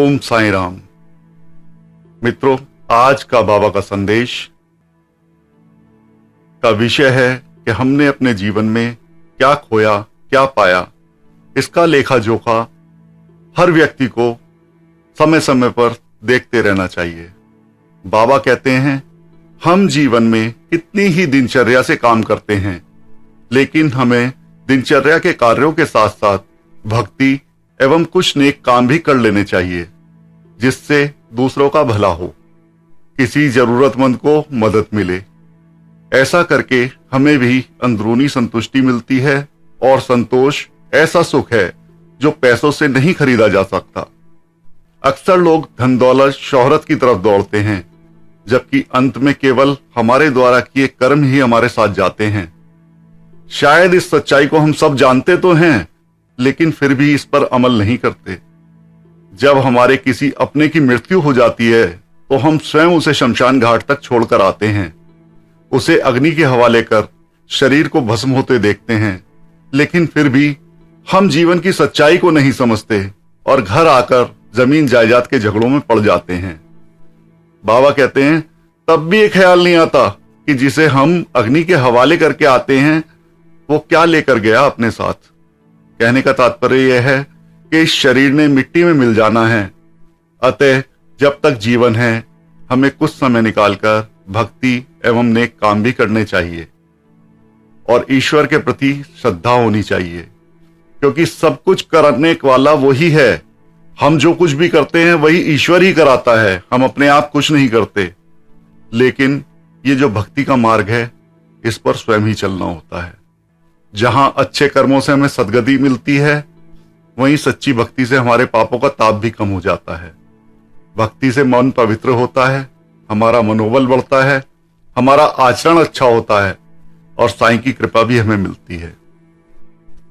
ओम साईं राम। मित्रों, आज का बाबा का संदेश का विषय है कि हमने अपने जीवन में क्या खोया, क्या पाया। इसका लेखा जोखा हर व्यक्ति को समय समय पर देखते रहना चाहिए। बाबा कहते हैं, हम जीवन में कितनी ही दिनचर्या से काम करते हैं, लेकिन हमें दिनचर्या के कार्यों के साथ साथ भक्ति एवं कुछ नेक काम भी कर लेने चाहिए, जिससे दूसरों का भला हो, किसी जरूरतमंद को मदद मिले। ऐसा करके हमें भी अंदरूनी संतुष्टि मिलती है, और संतोष ऐसा सुख है जो पैसों से नहीं खरीदा जा सकता। अक्सर लोग धन दौलत शोहरत की तरफ दौड़ते हैं, जबकि अंत में केवल हमारे द्वारा किए कर्म ही हमारे साथ जाते हैं। शायद इस सच्चाई को हम सब जानते तो हैं, लेकिन फिर भी इस पर अमल नहीं करते। जब हमारे किसी अपने की मृत्यु हो जाती है तो हम स्वयं उसे शमशान घाट तक छोड़कर आते हैं, उसे अग्नि के हवाले कर शरीर को भस्म होते देखते हैं, लेकिन फिर भी हम जीवन की सच्चाई को नहीं समझते और घर आकर जमीन जायदाद के झगड़ों में पड़ जाते हैं। बाबा कहते हैं, तब भी ये ख्याल नहीं आता कि जिसे हम अग्नि के हवाले करके आते हैं वो क्या लेकर गया अपने साथ। कहने का तात्पर्य यह है कि इस शरीर ने मिट्टी में मिल जाना है। अतः जब तक जीवन है हमें कुछ समय निकालकर भक्ति एवं नेक काम भी करने चाहिए, और ईश्वर के प्रति श्रद्धा होनी चाहिए, क्योंकि सब कुछ करने वाला वही है। हम जो कुछ भी करते हैं वही ईश्वर ही कराता है, हम अपने आप कुछ नहीं करते। लेकिन ये जो भक्ति का मार्ग है, इस पर स्वयं ही चलना होता है। जहां अच्छे कर्मों से हमें सद्गति मिलती है, वहीं सच्ची भक्ति से हमारे पापों का ताप भी कम हो जाता है। भक्ति से मन पवित्र होता है, हमारा मनोबल बढ़ता है, हमारा आचरण अच्छा होता है, और साईं की कृपा भी हमें मिलती है।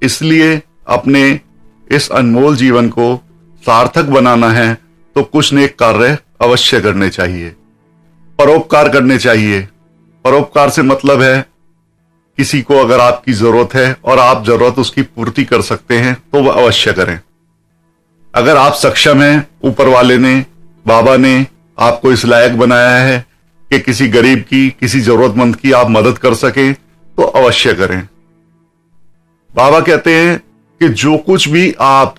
इसलिए अपने इस अनमोल जीवन को सार्थक बनाना है तो कुछ नेक कार्य अवश्य करने चाहिए, परोपकार करने चाहिए। परोपकार से मतलब है, किसी को अगर आपकी जरूरत है और आप जरूरत उसकी पूर्ति कर सकते हैं तो वह अवश्य करें। अगर आप सक्षम हैं, ऊपर वाले ने, बाबा ने आपको इस लायक बनाया है कि किसी गरीब की, किसी जरूरतमंद की आप मदद कर सकें, तो अवश्य करें। बाबा कहते हैं कि जो कुछ भी आप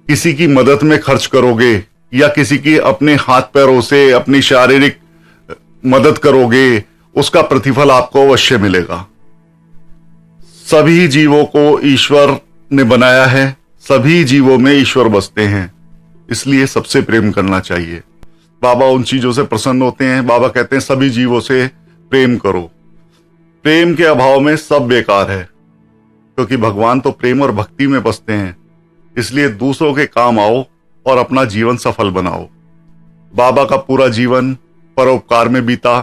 किसी की मदद में खर्च करोगे, या किसी की अपने हाथ पैरों से अपनी शारीरिक मदद करोगे, उसका प्रतिफल आपको अवश्य मिलेगा। सभी जीवों को ईश्वर ने बनाया है, सभी जीवों में ईश्वर बसते हैं, इसलिए सबसे प्रेम करना चाहिए। बाबा उन चीजों से प्रसन्न होते हैं। बाबा कहते हैं, सभी जीवों से प्रेम करो। प्रेम के अभाव में सब बेकार है, क्योंकि भगवान तो प्रेम और भक्ति में बसते हैं। इसलिए दूसरों के काम आओ और अपना जीवन सफल बनाओ। बाबा का पूरा जीवन परोपकार में बीता।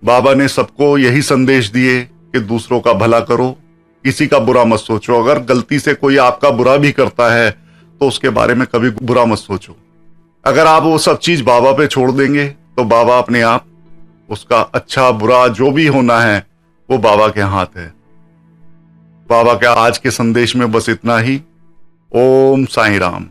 बाबा ने सबको यही संदेश दिए कि दूसरों का भला करो, किसी का बुरा मत सोचो। अगर गलती से कोई आपका बुरा भी करता है तो उसके बारे में कभी बुरा मत सोचो। अगर आप वो सब चीज बाबा पे छोड़ देंगे तो बाबा अपने आप उसका अच्छा बुरा जो भी होना है वो बाबा के हाथ है। बाबा के आज के संदेश में बस इतना ही। ओम साईं राम।